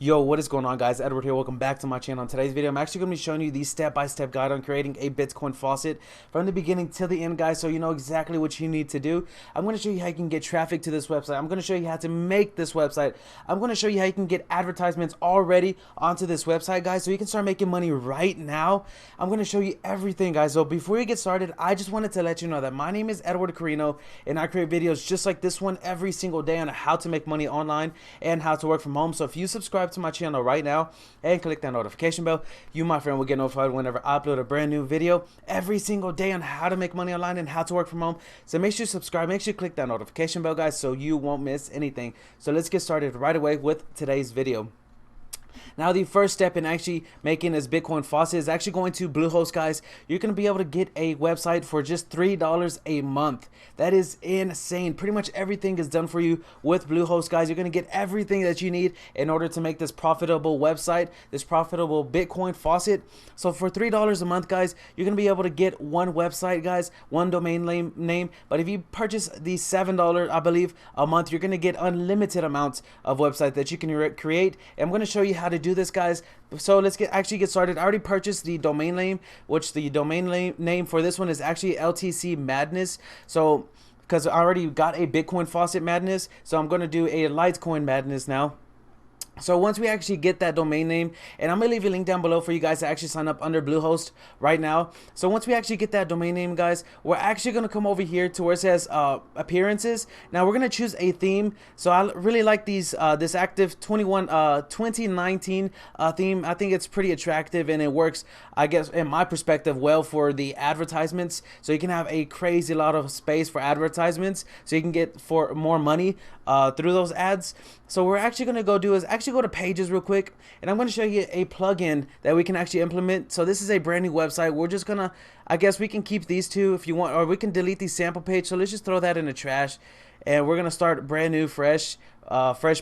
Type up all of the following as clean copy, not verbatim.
Yo, what is going on, guys? Edward here. Welcome back to my channel. In today's video, I'm actually going to be showing you the step-by-step guide on creating a Bitcoin faucet from the beginning till the end, guys, so you know exactly what you need to do. I'm going to show you how you can get traffic to this website. I'm going to show you how to make this website. I'm going to show you how you can get advertisements already onto this website, guys, so you can start making money right now. I'm going to show you everything, guys. So before you get started, I just wanted to let you know that my name is Edward Carreno, and I create videos just like this one every single day on how to make money online and how to work from home. So if you subscribe to my channel right now and click that notification bell, you, my friend, will get notified whenever I upload a brand new video every single day on how to make money online and how to work from home. So make sure you subscribe, make sure you click that notification bell, guys, so you won't miss anything. So let's get started right away with today's video. Now, the first step in actually making this Bitcoin faucet is actually going to Bluehost, guys. You're going to be able to get a website for just $3 a month. That is insane. Pretty much everything is done for you with Bluehost, guys. You're going to get everything that you need in order to make this profitable website, this profitable Bitcoin faucet. So for $3 a month, guys, you're going to be able to get one website, guys, one domain name. But if you purchase the $7, I believe, a month, you're going to get unlimited amounts of website that you can create. And I'm going to show you how to do this, guys. So let's actually get started. I already purchased the domain name, which the domain name for this one is actually LTC Madness. So because I already got a Bitcoin faucet madness, so I'm going to do a Litecoin madness now. So once we actually get that domain name, and I'm going to leave a link down below for you guys to actually sign up under Bluehost right now. So once we actually get that domain name, guys, we're actually going to come over here to where it says appearances. Now we're going to choose a theme. So I really like these this active 2019 theme. I think it's pretty attractive, and it works, I guess, in my perspective, well for the advertisements. So you can have a crazy lot of space for advertisements, so you can get for more money through those ads. So we're actually going to go to pages real quick, and I'm going to show you a plugin that we can actually implement. So this is a brand new website. We're just gonna, I guess we can keep these two if you want, or we can delete the sample page. So let's just throw that in the trash, and we're gonna start brand new fresh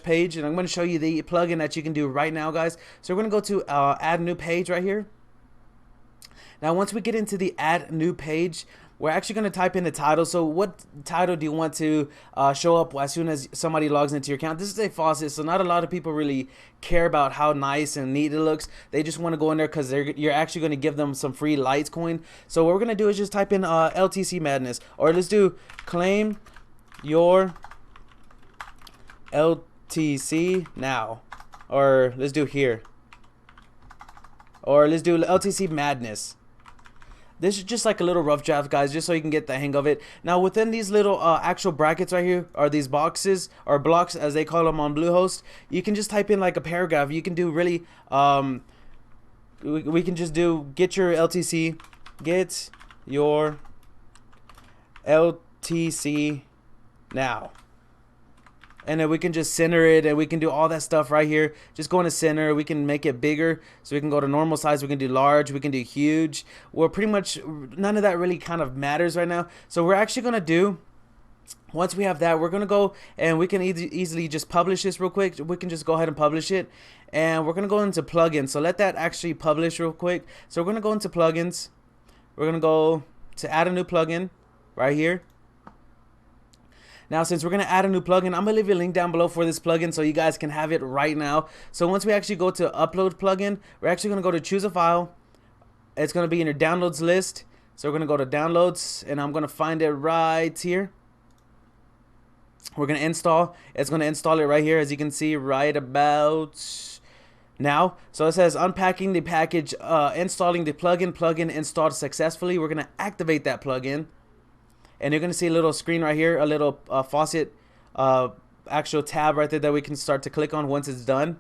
page. And I'm going to show you the plugin that you can do right now, guys. So we're going to go to add new page right here. Now once we get into the add new page, we're actually going to type in the title. So what title do you want to show up as soon as somebody logs into your account? This is a faucet, so not a lot of people really care about how nice and neat it looks. They just want to go in there because you're actually going to give them some free Litecoin. So what we're going to do is just type in LTC Madness, or let's do claim your LTC now, or let's do here, or let's do LTC Madness. This is just like a little rough draft, guys, just so you can get the hang of it. Now within these little actual brackets right here, or these boxes or blocks as they call them on Bluehost, you can just type in like a paragraph. You can do really we can just do get your LTC now. And then we can just center it, and we can do all that stuff right here. Just go into center. We can make it bigger, so we can go to normal size. We can do large. We can do huge. Well, pretty much none of that really kind of matters right now. So we're actually going to do, once we have that, we're going to go and we can easily just publish this real quick. We can just go ahead and publish it. And we're going to go into plugins. So let that actually publish real quick. So we're going to go into plugins. We're going to go to add a new plugin right here. Now, since we're going to add a new plugin, I'm going to leave a link down below for this plugin so you guys can have it right now. So once we actually go to upload plugin, we're actually going to go to choose a file. It's going to be in your downloads list. So we're going to go to downloads, and I'm going to find it right here. We're going to install. It's going to install it right here, as you can see right about now. So it says unpacking the package, installing the plugin installed successfully. We're going to activate that plugin. And you're going to see a little screen right here, a little faucet actual tab right there that we can start to click on once it's done.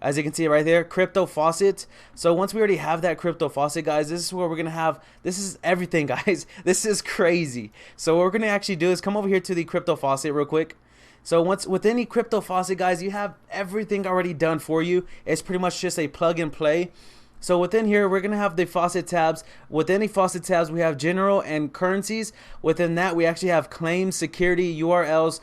As you can see right there, crypto faucet. So once we already have that crypto faucet, guys, this is where we're going to have, this is everything, guys. This is crazy. So what we're going to actually do is come over here to the crypto faucet real quick. So once within the crypto faucet, guys, you have everything already done for you. It's pretty much just a plug and play. So within here, we're going to have the faucet tabs. Within the faucet tabs, we have general and currencies. Within that, we actually have claims, security, URLs,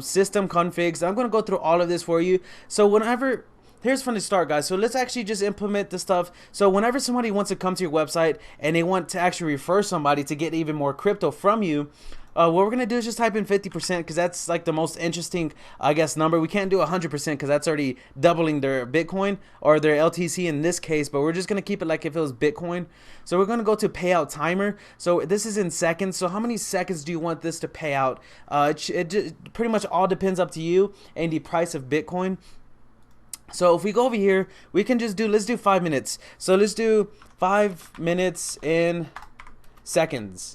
system configs. I'm going to go through all of this for you. So whenever here's from the start, guys. So let's actually just implement the stuff. So whenever somebody wants to come to your website and they want to actually refer somebody to get even more crypto from you, what we're gonna do is just type in 50% because that's like the most interesting, I guess, number. We can't do 100% because that's already doubling their Bitcoin or their LTC in this case. But we're just gonna keep it like if it was Bitcoin. So we're gonna go to payout timer. So this is in seconds. So how many seconds do you want this to pay out? It just pretty much all depends up to you and the price of Bitcoin. So if we go over here, we can just do, let's do 5 minutes. So let's do 5 minutes in seconds.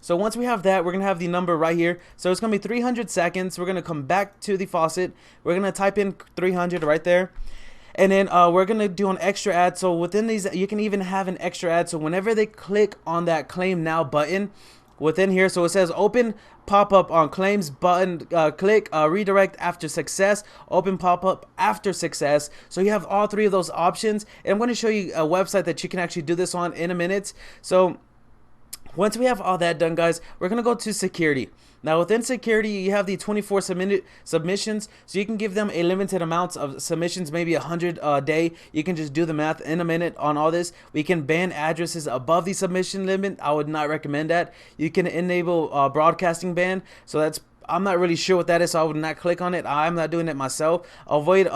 So once we have that, we're gonna have the number right here. So it's gonna be 300 seconds. We're gonna come back to the faucet. We're gonna type in 300 right there. And then we're gonna do an extra ad. So within these, you can even have an extra ad. So whenever they click on that claim now button within here, so it says open pop-up on claims button, click redirect after success, open pop-up after success. So you have all three of those options. And I'm gonna show you a website that you can actually do this on in a minute. So once we have all that done, guys, we're gonna go to security. Now within security, you have the 24 submissions, so you can give them a limited amount of submissions, maybe 100 a day. You can just do the math in a minute on all this. We can ban addresses above the submission limit. I would not recommend that. You can enable broadcasting ban, so that's, I'm not really sure what that is, so I would not click on it. I'm not doing it myself. Avoid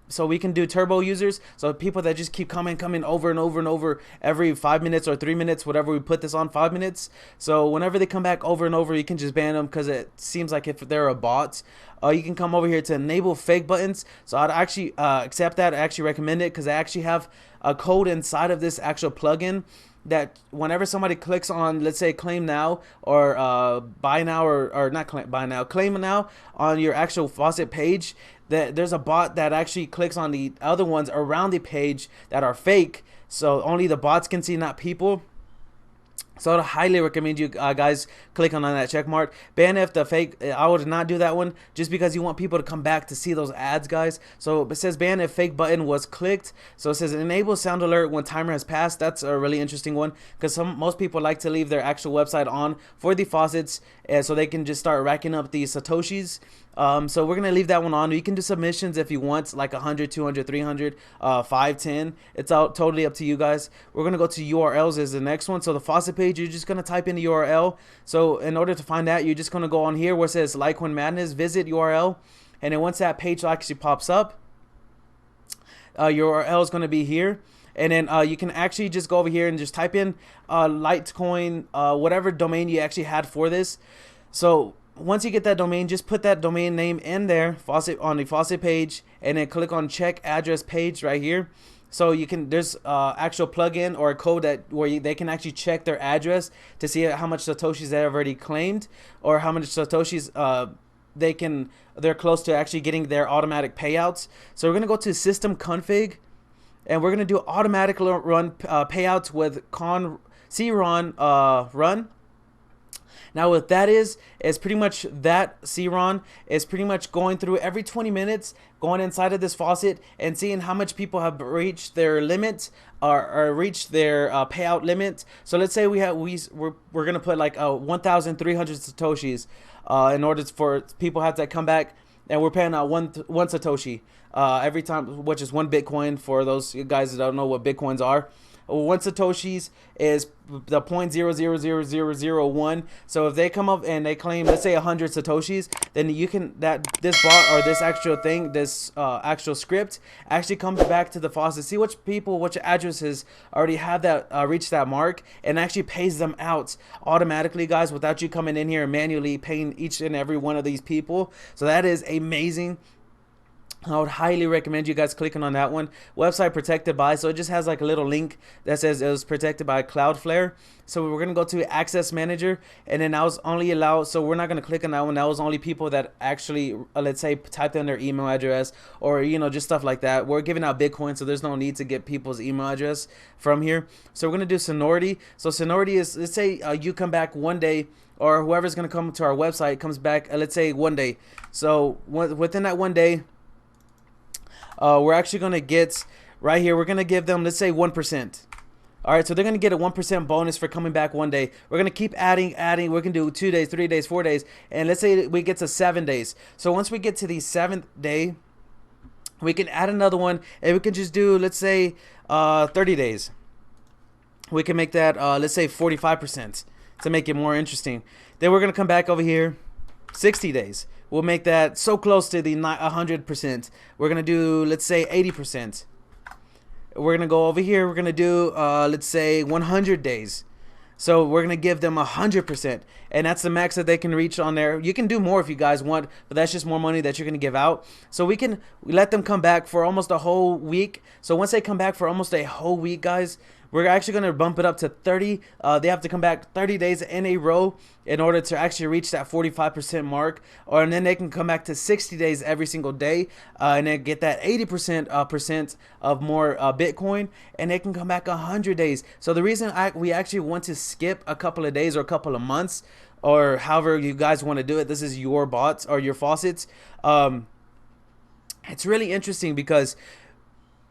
so we can do turbo users, so people that just keep coming over and over and over every 5 minutes or 3 minutes, whatever we put this on, 5 minutes. So whenever they come back over and over, you can just ban them because it seems like if they're a bot. You can come over here to enable fake buttons. So I'd actually accept that. I actually recommend it because I actually have a code inside of this actual plugin that whenever somebody clicks on, let's say, claim now or buy now or not buy now, claim now on your actual faucet page, that there's a bot that actually clicks on the other ones around the page that are fake, so only the bots can see, not people. So I highly recommend you guys click on that check mark. Ban if the fake, I would not do that one just because you want people to come back to see those ads, guys. So it says ban if fake button was clicked. So it says enable sound alert when timer has passed. That's a really interesting one because most people like to leave their actual website on for the faucets, so they can just start racking up the satoshis. So we're gonna leave that one on. You can do submissions if you want, like 100, 200, 300, 5, 10. It's all totally up to you guys. We're gonna go to URLs as the next one. So the faucet page, you're just gonna type in the URL. So in order to find that, you're just gonna go on here where it says Litecoin Madness, visit URL, and then once that page actually pops up, your URL is gonna be here. And then you can actually just go over here and just type in Litecoin, whatever domain you actually had for this. So once you get that domain, just put that domain name in there, faucet, on the faucet page, and then click on check address page right here. So you can, there's actual plugin or a code that where they can actually check their address to see how much satoshis they have already claimed or how much satoshis they're close to actually getting their automatic payouts. So we're gonna go to system config, and we're gonna do automatic run payouts with cron run. Now what that is pretty much that CRON is pretty much going through every 20 minutes, going inside of this faucet and seeing how much people have reached their limit or reached their payout limit. So let's say we're gonna put like 1,300 satoshis in order for people have to come back, and we're paying out one satoshi every time, which is 1 Bitcoin for those guys that don't know what Bitcoins are. 1 satoshis is the 0.000001. So if they come up and they claim, let's say 100 satoshis, then you can, this bot or this actual thing, this actual script actually comes back to the faucet, see which people, which addresses already have that reached that mark, and actually pays them out automatically, guys, without you coming in here and manually paying each and every one of these people. So that is amazing. I would highly recommend you guys clicking on that one. Website protected by, so it just has like a little link that says it was protected by Cloudflare. So we're gonna go to Access Manager, and then that was only allowed, so we're not gonna click on that one. That was only people that actually let's say typed in their email address or just stuff like that. We're giving out Bitcoin, so there's no need to get people's email address from here. So we're gonna do Sonority. So Sonority is, let's say you come back one day, or whoever's gonna come to our website comes back, let's say 1 day. So within that 1 day, we're actually going to get right here, we're going to give them, let's say 1%. All right, so they're going to get a 1% bonus for coming back 1 day. We're going to keep adding. We're going to do 2 days, 3 days, 4 days. And let's say we get to 7 days. So once we get to the 7th day, We can add another one, and we can just do, let's say, 30 days. We can make that, let's say, 45% to make it more interesting. Then we're gonna come back over here, 60 days. We'll make that so close to the 100%. We're gonna do, let's say, 80%. We're gonna go over here. We're gonna do, let's say, 100 days. So we're gonna give them 100%, and that's the max that they can reach on there. You can do more if you guys want, but that's just more money that you're gonna give out. So we can let them come back for almost a whole week. So once they come back for almost a whole week, guys, we're actually going to bump it up to 30. They have to come back 30 days in a row in order to actually reach that 45% mark. And then they can come back to 60 days every single day and then get that 80% percent of more Bitcoin. And they can come back 100 days. So the reason we actually want to skip a couple of days or a couple of months, or however you guys want to do it, this is your bots or your faucets. It's really interesting because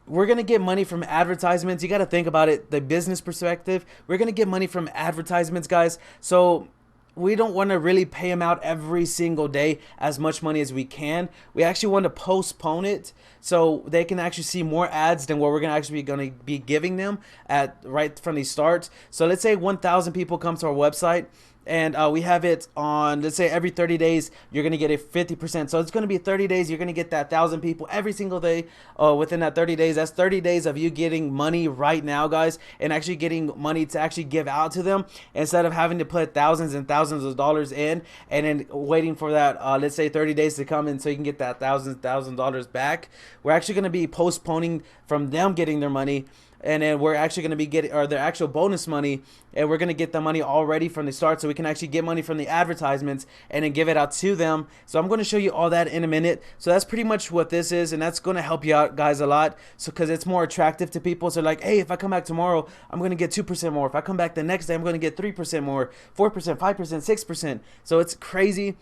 we're going to get money from advertisements. You got to think about it, the business perspective. We're going to get money from advertisements, guys. So we don't want to really pay them out every single day as much money as we can. We actually want to postpone it so they can actually see more ads than what we're going to be giving them at right from the start. So let's say 1,000 people come to our website, and we have it on, let's say, every 30 days you're going to get a 50%. So it's going to be 30 days, you're going to get that 1,000 people every single day within that 30 days. That's 30 days of you getting money right now, guys, and actually getting money to actually give out to them instead of having to put thousands and thousands of dollars in and then waiting for that let's say 30 days to come in so you can get that $1,000 back. We're actually going to be postponing from them getting their money, and then we're actually going to be getting their actual bonus money, and we're going to get the money already from the start so we can actually get money from the advertisements and then give it out to them. So I'm going to show you all that in a minute. So that's pretty much what this is, and that's going to help you out, guys, a lot. So because it's more attractive to people. So like, hey, if I come back tomorrow, I'm going to get 2% more. If I come back the next day, I'm going to get 3% more, 4%, 5%, 6%. So it's crazy.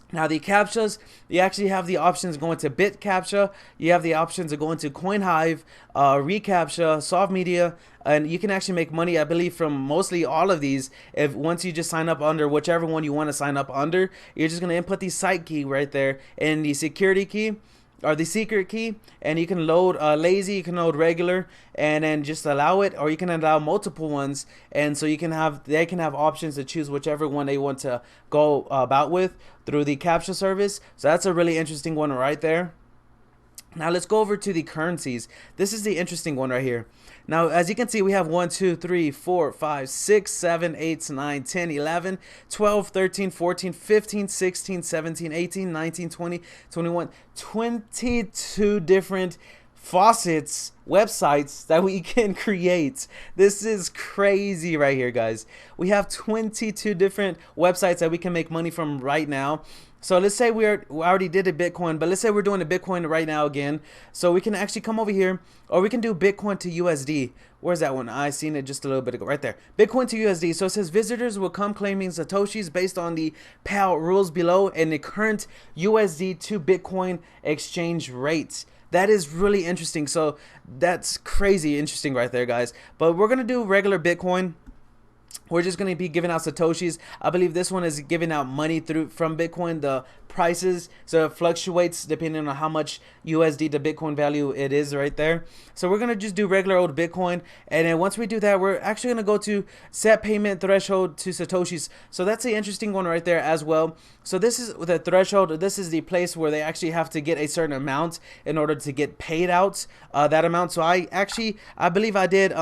Now the captchas, you actually have the options going to bit captcha, you have the options of going to CoinHive, reCAPTCHA, soft media, and you can actually make money, I believe, from mostly all of these. If once you just sign up under whichever one you want to sign up under, you're just going to input the site key right there and the security key or the secret key, and you can load lazy, you can load regular, and then just allow it, or you can allow multiple ones, and so you can have, they can have options to choose whichever one they want to go about with through the captcha service. So that's a really interesting one right there. Now let's go over to the currencies. This is the interesting one right here. Now, as you can see, we have 1, 2, 3, 4, 5, 6, 7, 8, 9, 10, 11, 12, 13, 14, 15, 16, 17, 18, 19, 20, 21, 22 different faucets websites that we can create. This is crazy right here, guys. We have 22 different websites that we can make money from right now. So let's say we already did a Bitcoin, but let's say we're doing a Bitcoin right now again. So we can actually come over here, or we can do Bitcoin to USD. Where's that one? I seen it just a little bit ago, right there. Bitcoin to USD. So it says visitors will come claiming Satoshis based on the payout rules below and the current USD to Bitcoin exchange rates. That is really interesting. So that's crazy interesting right there, guys. But we're going to do regular Bitcoin. We're just going to be giving out Satoshis. I believe this one is giving out money from Bitcoin, the prices. So it fluctuates depending on how much USD to Bitcoin value it is right there. So we're going to just do regular old Bitcoin. And then once we do that, we're actually going to go to set payment threshold to Satoshis. So that's the interesting one right there as well. So this is the threshold. This is the place where they actually have to get a certain amount in order to get paid out that amount. So I believe I did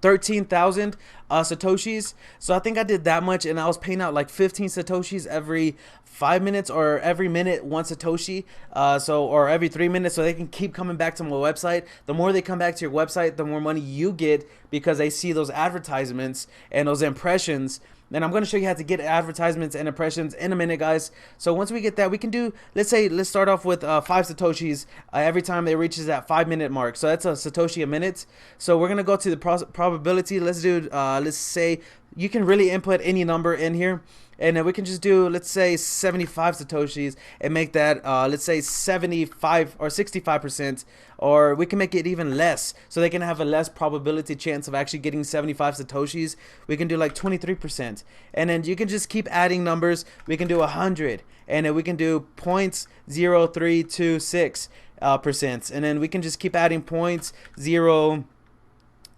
13,000 Satoshis. So I think I did that much, and I was paying out like 15 Satoshis every 5 minutes, or every minute 1 Satoshi, or every 3 minutes, so they can keep coming back to my website. The more they come back to your website, the more money you get, because they see those advertisements and those impressions. And I'm going to show you how to get advertisements and impressions in a minute, guys. So once we get that, we can do, let's start off with 5 Satoshis every time it reaches that 5-minute mark. So that's a Satoshi a minute. So we're going to go to the probability. Let's do, let's say you can really input any number in here, and then we can just do, let's say 75 satoshis, and make that let's say 75 or 65%, or we can make it even less so they can have a less probability chance of actually getting 75 satoshis. We can do like 23%, and then you can just keep adding numbers. We can do 100, and then we can do 0.0326 percent, and then we can just keep adding points zero,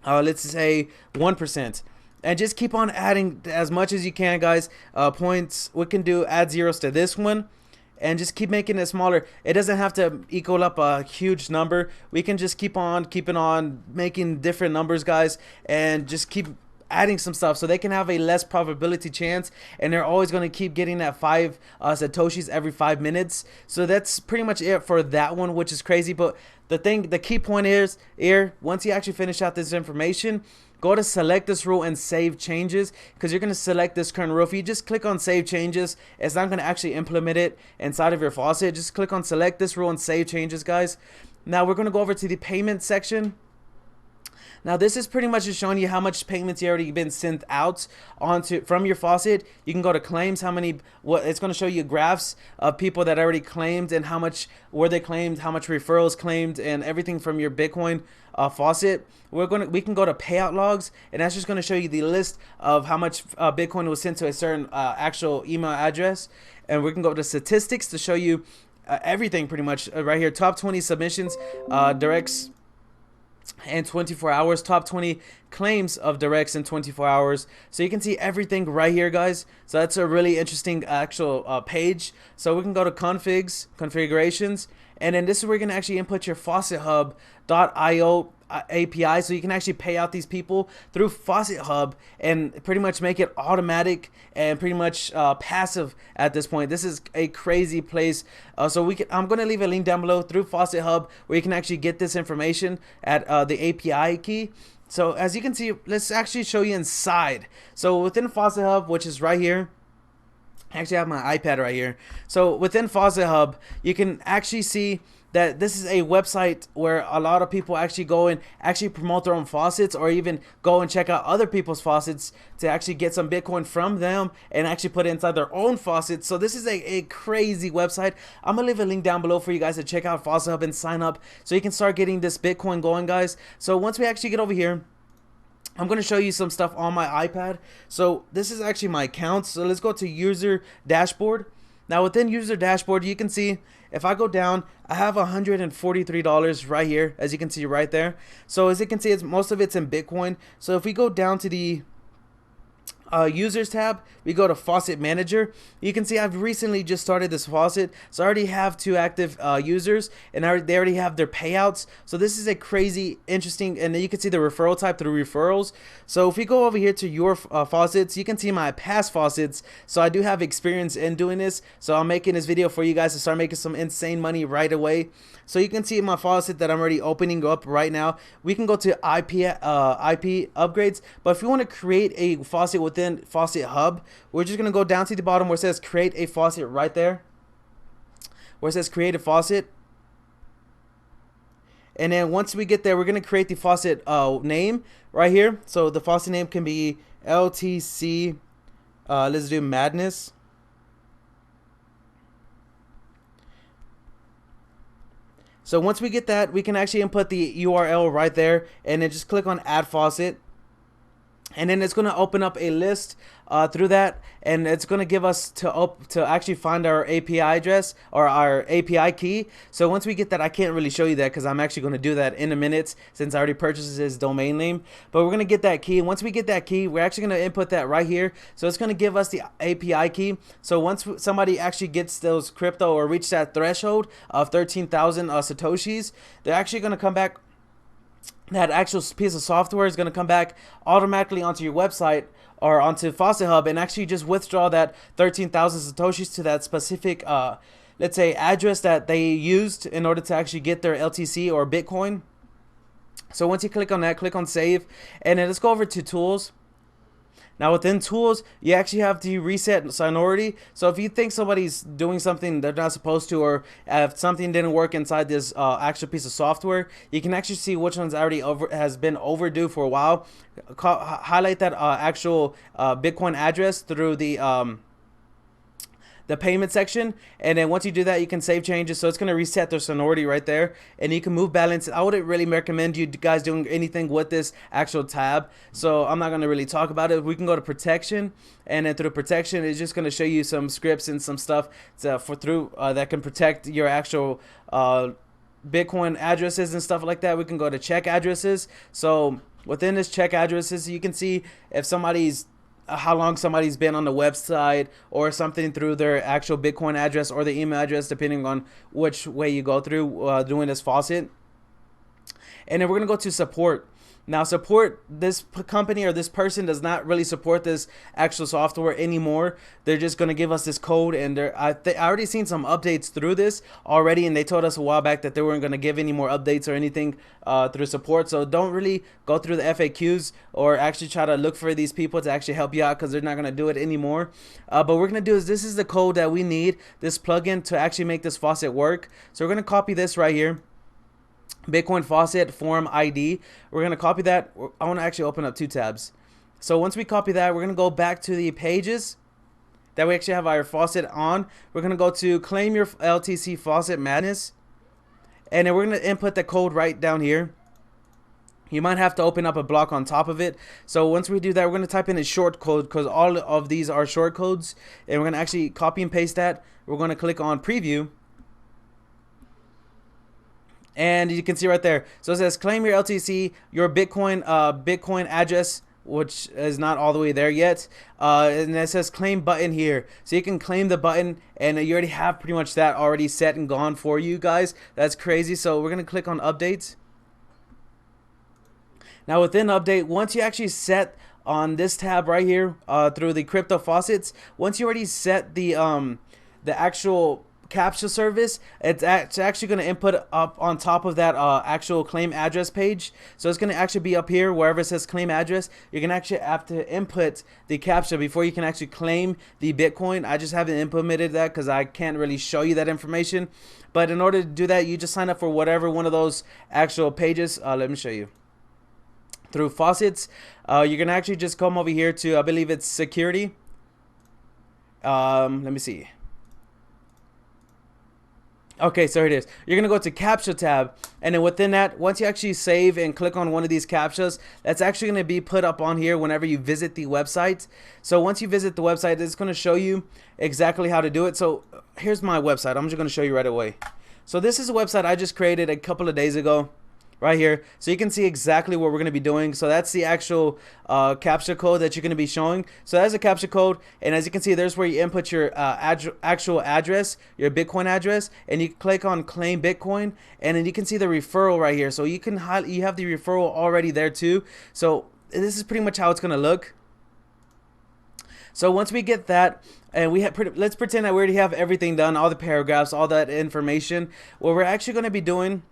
let's say 1%, and just keep on adding as much as you can, guys. Points, we can do add zeros to this one, and just keep making it smaller. It doesn't have to equal up a huge number. We can just keep on keeping on making different numbers, guys, and just keep adding some stuff so they can have a less probability chance, and they're always going to keep getting that 5 satoshis every 5 minutes. So that's pretty much it for that one, which is crazy. But the key point is here, once you actually finish out this information, go to select this rule and save changes, because you're going to select this current rule. If you just click on save changes, it's not going to actually implement it inside of your faucet. Just click on select this rule and save changes, guys. Now we're going to go over to the payment section. Now this is pretty much just showing you how much payments you already been sent out onto from your faucet. You can go to claims, it's going to show you graphs of people that already claimed and how much were they claimed, how much referrals claimed, and everything from your Bitcoin faucet. We can go to payout logs, and that's just going to show you the list of how much Bitcoin was sent to a certain actual email address. And we can go to statistics to show you everything pretty much right here. Top 20 submissions, directs in 24 hours, top 20 claims of directs in 24 hours. So you can see everything right here, guys. So that's a really interesting actual page. So we can go to configurations, and then this is where you're going to actually input your FaucetHub.io API, so you can actually pay out these people through FaucetHub and pretty much make it automatic and pretty much passive at this point. This is a crazy place. I'm going to leave a link down below through FaucetHub where you can actually get this information at the API key. So as you can see, let's actually show you inside. So within FaucetHub, which is right here, I actually have my iPad right here. So within FaucetHub, you can actually see that this is a website where a lot of people actually go and actually promote their own faucets, or even go and check out other people's faucets to actually get some Bitcoin from them and actually put it inside their own faucets. So this is a crazy website. I'm gonna leave a link down below for you guys to check out FaucetHub and sign up so you can start getting this Bitcoin going, guys. So once we actually get over here, I'm going to show you some stuff on my iPad. So this is actually my account. So let's go to user dashboard. Now within user dashboard, you can see if I go down, I have $143 right here, as you can see right there. So as you can see, most of it's in Bitcoin. So if we go down to the users tab, we go to faucet manager. You can see I've recently just started this faucet, so I already have 2 active users, and they already have their payouts. So this is a crazy interesting, and then you can see the referral type through referrals. So if we go over here to your faucets, you can see my past faucets. So I do have experience in doing this, so I'm making this video for you guys to start making some insane money right away. So you can see my faucet that I'm already opening up right now. We can go to IP upgrades, but if you want to create a faucet within FaucetHub, we're just going to go down to the bottom where it says create a faucet right there, where it says create a faucet. And then once we get there, we're going to create the faucet name right here. So the faucet name can be LTC, let's do Madness. So once we get that, we can actually input the URL right there, and then just click on add faucet. And then it's going to open up a list through that, and it's going to give us to actually find our API address or our API key. So once we get that, I can't really show you that because I'm actually going to do that in a minute since I already purchased his domain name. But we're going to get that key, and once we get that key, we're actually going to input that right here. So it's going to give us the API key. So once somebody actually gets those crypto or reach that threshold of 13,000 satoshis, they're actually going to come back. That actual piece of software is going to come back automatically onto your website or onto FaucetHub and actually just withdraw that 13,000 satoshis to that specific, let's say, address that they used in order to actually get their LTC or Bitcoin. So once you click on that, click on save, and then let's go over to tools. Now within tools, you actually have to reset sonority. So if you think somebody's doing something they're not supposed to, or if something didn't work inside this actual piece of software, you can actually see which one's already has been overdue for a while. Highlight that actual Bitcoin address through the payment section, and then once you do that, you can save changes. So it's going to reset the sonority right there, and you can move balance. I wouldn't really recommend you guys doing anything with this actual tab, so I'm not going to really talk about it. We can go to protection, and then through protection, it's just going to show you some scripts and some stuff that can protect your actual Bitcoin addresses and stuff like that. We can go to check addresses. So within this check addresses, you can see if somebody's how long somebody's been on the website or something through their actual Bitcoin address or the email address, depending on which way you go through doing this faucet. And then we're gonna go to support. Now support, this company or this person does not really support this actual software anymore. They're just going to give us this code, and I already seen some updates through this already, and they told us a while back that they weren't going to give any more updates or anything through support. So don't really go through the FAQs or actually try to look for these people to actually help you out, because they're not going to do it anymore. But what we're going to do is, this is the code that we need, this plugin, to actually make this faucet work. So we're going to copy this right here. Bitcoin faucet form ID. We're going to copy that. I want to actually open up two tabs. So once we copy that, we're going to go back to the pages that we actually have our faucet on. We're going to go to claim your LTC faucet madness, and then we're going to input the code right down here. You might have to open up a block on top of it. So once we do that, we're going to type in a short code, because all of these are short codes, and we're going to actually copy and paste that. We're going to click on preview. And you can see right there. So it says claim your LTC, your Bitcoin address, which is not all the way there yet. And it says claim button here. So you can claim the button, and you already have pretty much that already set and gone for you guys. That's crazy. So we're going to click on updates. Now within update, once you actually set on this tab right here through the crypto faucets, once you already set the actual captcha service, it's actually going to input up on top of that actual claim address page. So it's going to actually be up here wherever it says claim address. You're going to actually have to input the captcha before you can actually claim the Bitcoin. I just haven't implemented that because I can't really show you that information. But in order to do that, you just sign up for whatever one of those actual pages. Let me show you. Through faucets, you're going to actually just come over here to, I believe it's security. Let me see. Okay, so here it is. You're going to go to CAPTCHA tab, and then within that, once you actually save and click on one of these CAPTCHAs, that's actually going to be put up on here whenever you visit the website. So once you visit the website, it's going to show you exactly how to do it. So here's my website. I'm just going to show you right away. So this is a website I just created a couple of days ago. Right here, so you can see exactly what we're going to be doing. So that's the actual CAPTCHA code that you're going to be showing. So that's a CAPTCHA code, and as you can see, there's where you input your actual address, your Bitcoin address, and you click on claim Bitcoin, and then you can see the referral right here. So you can you have the referral already there too. So this is pretty much how it's going to look. So once we get that, and let's pretend that we already have everything done, all the paragraphs, all that information. What we're actually going to be doing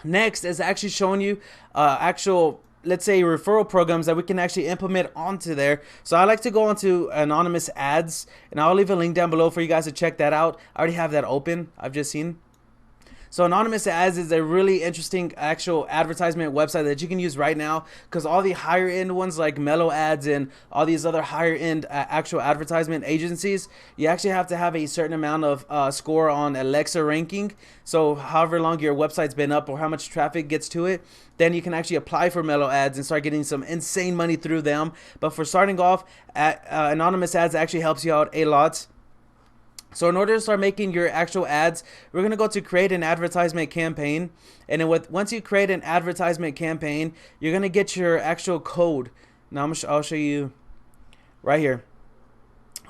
next is actually showing you actual, let's say, referral programs that we can actually implement onto there. So I like to go onto anonymous ads, and I'll leave a link down below for you guys to check that out. I already have that open. I've just seen. So anonymous ads is a really interesting actual advertisement website that you can use right now, because all the higher end ones like Mellow Ads and all these other higher end actual advertisement agencies, you actually have to have a certain amount of score on Alexa ranking. So however long your website's been up or how much traffic gets to it, then you can actually apply for Mellow Ads and start getting some insane money through them. But for starting off, anonymous ads actually helps you out a lot. So in order to start making your actual ads, we're going to go to create an advertisement campaign. And then once you create an advertisement campaign, you're going to get your actual code. Now I'll show you right here.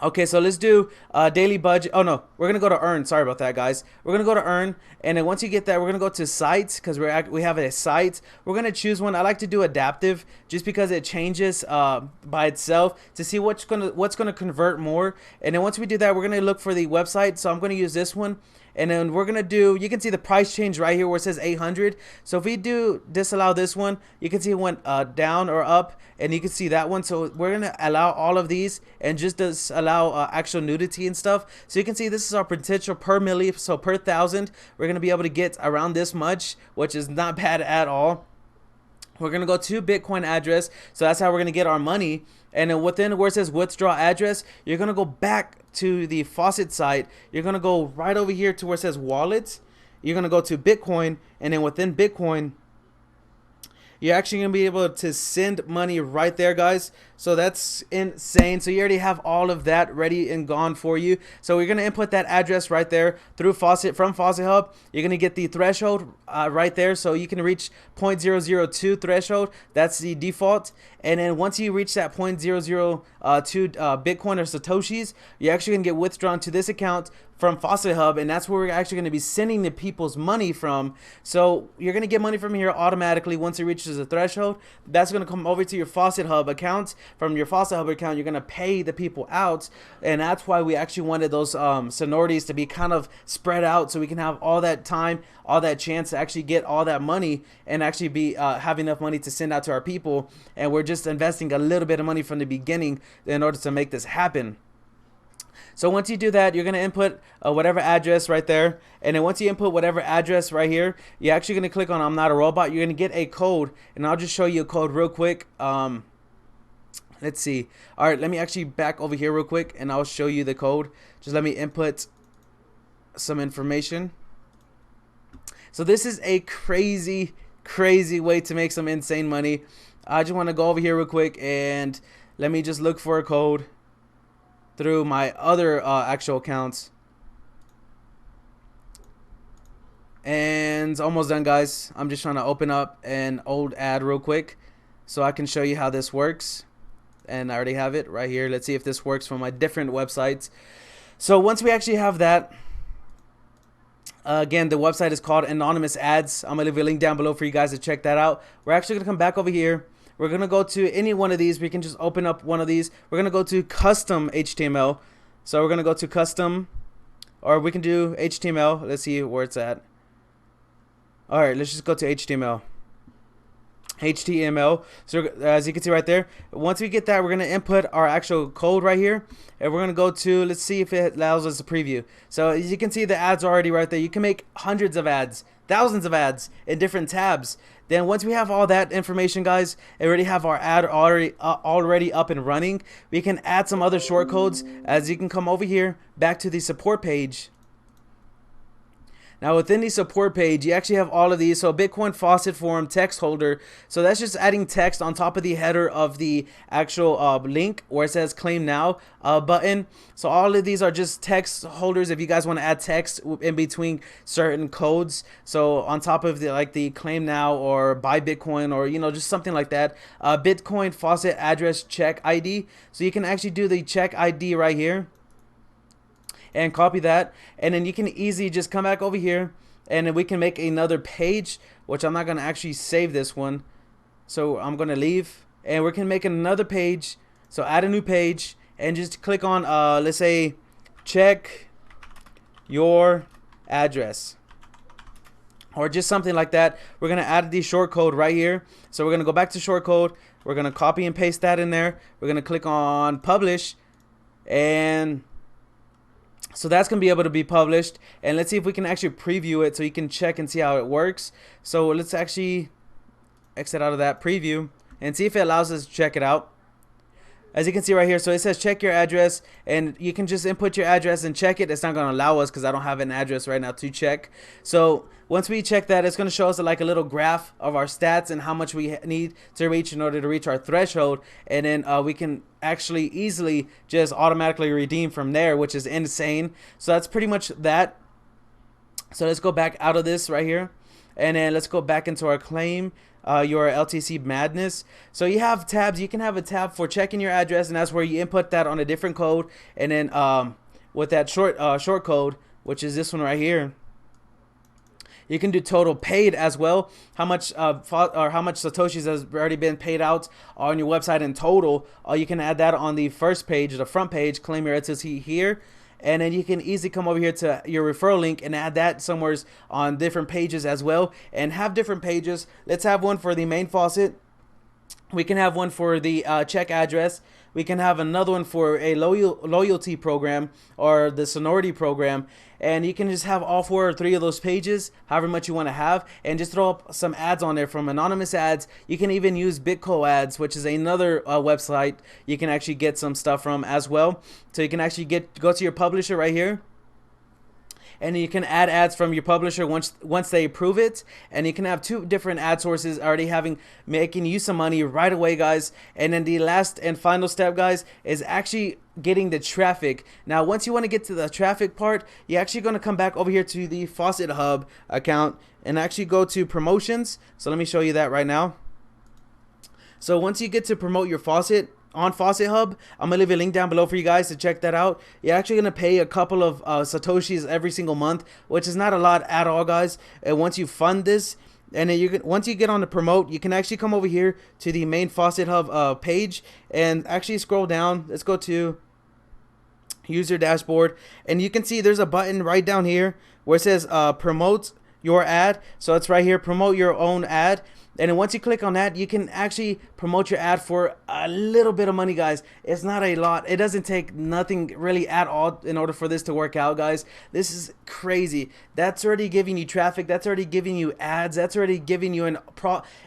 Okay, so let's do daily budget. Oh no, we're gonna go to earn. Sorry about that, guys. We're gonna go to earn, and then once you get that, we're gonna go to sites, because we have a site. We're gonna choose one. I like to do adaptive just because it changes by itself to see what's gonna convert more. And then once we do that, we're gonna look for the website. So I'm gonna use this one, and then we're gonna do, you can see the price change right here where it says 800. So if we do disallow this one, you can see it went down or up, and you can see that one. So we're gonna allow all of these and just disallow actual nudity and stuff. So you can see this is our potential per milli. So per 1,000 we're gonna be able to get around this much, which is not bad at all. We're gonna go to Bitcoin address, so that's how we're gonna get our money. And then within where it says withdraw address, you're gonna go back to the Faucet site. You're gonna go right over here to where it says wallets. You're gonna go to Bitcoin, and then within Bitcoin, you're actually gonna be able to send money right there, guys. So that's insane. So you already have all of that ready and gone for you. So we're gonna input that address right there through Faucet from FaucetHub. You're gonna get the threshold right there, so you can reach 0.002 threshold. That's the default. And then once you reach that 0.002 Bitcoin or Satoshis, you're actually gonna get withdrawn to this account from FaucetHub, and that's where we're actually going to be sending the people's money from. So you're going to get money from here automatically once it reaches a threshold. That's going to come over to your FaucetHub account. From your FaucetHub account, you're going to pay the people out, and that's why we actually wanted those sonorities to be kind of spread out, so we can have all that time, all that chance to actually get all that money and actually be have enough money to send out to our people. And we're just investing a little bit of money from the beginning in order to make this happen. So once you do that, you're going to input whatever address right there. And then once you input whatever address right here, you're actually going to click on I'm not a robot. You're going to get a code, and I'll just show you a code real quick. Let's see. All right, let me actually back over here real quick, and I'll show you the code. Just let me input some information. So this is a crazy way to make some insane money. I just want to go over here real quick, and let me just look for a code through my other actual accounts. And it's almost done, guys. I'm just trying to open up an old ad real quick so I can show you how this works. And I already have it right here. Let's see if this works from my different websites. So once we actually have that, again, the website is called Anonymous Ads. I'm gonna leave a link down below for you guys to check that out. We're actually gonna come back over here. We're going to go to any one of these. We can just open up one of these. We're going to go to custom HTML. So we're going to go to custom, or we can do HTML. Let's see where it's at. All right, let's just go to HTML. HTML. So as you can see right there, once we get that, we're going to input our actual code right here. And we're going to go to, let's see if it allows us to preview. So as you can see, the ads are already right there. You can make hundreds of ads, thousands of ads in different tabs. Then once we have all that information, guys, and already have our ad already up and running, we can add some other short codes. As you can come over here, back to the support page. Now within the support page, you actually have all of these. So Bitcoin Faucet Forum text holder. So that's just adding text on top of the header of the actual link where it says claim now button. So all of these are just text holders if you guys want to add text in between certain codes. So on top of the claim now or buy Bitcoin, or just something like that. Bitcoin Faucet address check ID. So you can actually do the check ID right here and copy that, and then you can easily just come back over here, and then we can make another page, which I'm not going to actually save this one, so I'm going to leave, and we can make another page. So add a new page and just click on let's say check your address, or just something like that. We're going to add the short code right here. So we're going to go back to short code, we're going to copy and paste that in there, we're going to click on publish, and so that's going to be able to be published. And let's see if we can actually preview it so you can check and see how it works. So let's actually exit out of that preview and see if it allows us to check it out. As you can see right here, so it says check your address, and you can just input your address and check it. It's not going to allow us because I don't have an address right now to check. So once we check that, it's going to show us like a little graph of our stats and how much we need to reach in order to reach our threshold. And then we can actually easily just automatically redeem from there, which is insane. So that's pretty much that. So let's go back out of this right here, and then let's go back into our claim. Your LTC madness. So you have tabs. You can have a tab for checking your address, and that's where you input that on a different code. And then with that short code, which is this one right here, you can do total paid as well. How much how much Satoshis has already been paid out on your website in total. You can add that on the first page, the front page. Claim your LTC here. and then you can easily come over here to your referral link and add that somewhere on different pages as well, and have different pages. Let's have one for the main faucet. We can have one for the check address. We can have another one for a loyalty program or the sonority program. And you can just have all 4 or 3 of those pages, however much you want to have, and just throw up some ads on there from anonymous ads. You can even use Bitco ads, which is another website you can actually get some stuff from as well. So you can actually go to your publisher right here, and you can add ads from your publisher once they approve it, and you can have 2 different ad sources already making you some money right away, guys. And then the last and final step, guys, is actually getting the traffic. Now once you want to get to the traffic part, you're actually going to come back over here to the FaucetHub account and actually go to promotions. So let me show you that right now. So once you get to promote your faucet on FaucetHub, I'm gonna leave a link down below for you guys to check that out. You're actually gonna pay a couple of satoshis every single month, which is not a lot at all, guys. And once you fund this, and then once you get on the promote, you can actually come over here to the main FaucetHub page and actually scroll down. Let's go to user dashboard, and you can see there's a button right down here where it says promote your ad. So it's right here, promote your own ad. And then once you click on that, you can actually promote your ad for a little bit of money, guys. It's not a lot. It doesn't take nothing really at all in order for this to work out, guys. This is crazy. That's already giving you traffic. That's already giving you ads. That's already giving you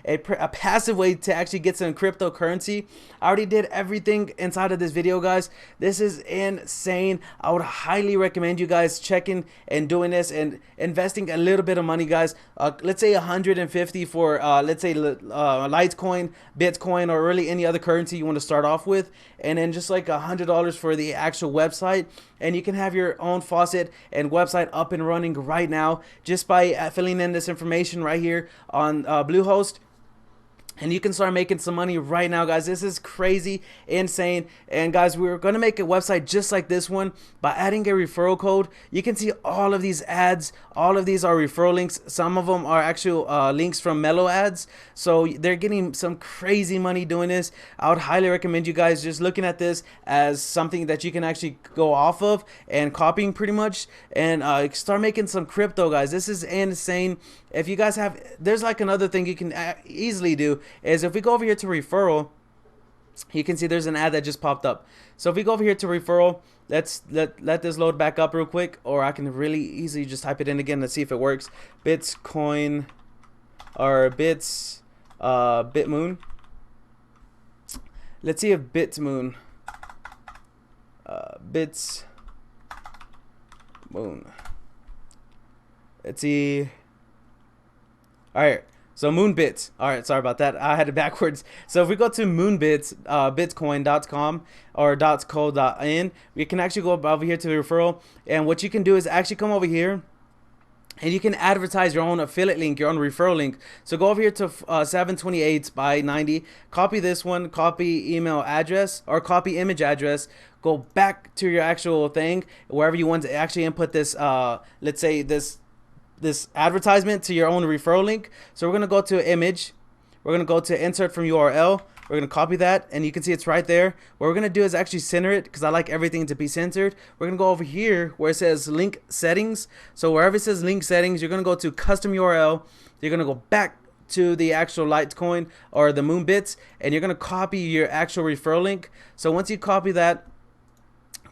a passive way to actually get some cryptocurrency. I already did everything inside of this video, guys. This is insane. I would highly recommend you guys checking and doing this and investing a little bit of money, guys. Let's say 150 for let's say Litecoin, Bitcoin, or really any other currency you want to start off with, and then just like $100 for the actual website, and you can have your own faucet and website up and running right now just by filling in this information right here on Bluehost. And you can start making some money right now, guys. This is crazy, insane. And guys, we're going to make a website just like this one by adding a referral code. You can see all of these ads. All of these are referral links. Some of them are actual links from Mellow ads. So they're getting some crazy money doing this. I would highly recommend you guys just looking at this as something that you can actually go off of and copying pretty much, and start making some crypto, guys. This is insane. If you guys have, there's like another thing you can easily do is if we go over here to referral, you can see there's an ad that just popped up. So if we go over here to referral, let's let this load back up real quick, or I can really easily just type it in again. Let's see if it works. Bitcoin or Bitmoon. Let's see if Bitmoon Bitmoon. Let's see. All right, so Moonbits. All right, sorry about that. I had it backwards. So if we go to Moonbits, bitcoin.com or .co.in, we can actually go over here to the referral. And what you can do is actually come over here and you can advertise your own affiliate link, your own referral link. So go over here to 728 by 90, copy this one, copy email address or copy image address, go back to your actual thing, wherever you want to actually input this, let's say this advertisement to your own referral link. So we're going to go to image. We're going to go to insert from URL. We're going to copy that, and you can see it's right there. What we're going to do is actually center it because I like everything to be centered. We're going to go over here where it says link settings. So wherever it says link settings, you're going to go to custom URL. You're going to go back to the actual Litecoin or the Moonbits, and you're going to copy your actual referral link. So once you copy that,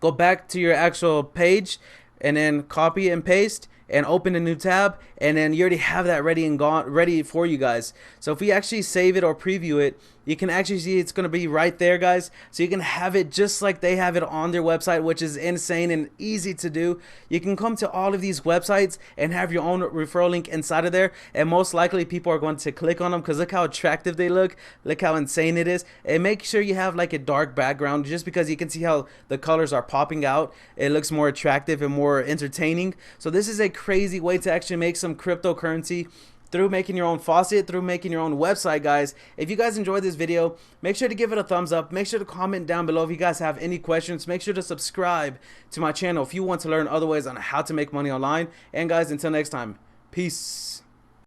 go back to your actual page and then copy and paste and open a new tab, and then you already have that ready for you guys. So if we actually save it or preview it, you can actually see it's going to be right there, guys. So you can have it just like they have it on their website, which is insane and easy to do. You can come to all of these websites and have your own referral link inside of there, and most likely people are going to click on them because look how attractive they look, look how insane it is. And make sure you have like a dark background, just because you can see how the colors are popping out. It looks more attractive and more entertaining. So this is a crazy way to actually make some cryptocurrency through making your own faucet, through making your own website, guys. If you guys enjoyed this video, make sure to give it a thumbs up. Make sure to comment down below if you guys have any questions. Make sure to subscribe to my channel if you want to learn other ways on how to make money online. And guys, until next time, peace.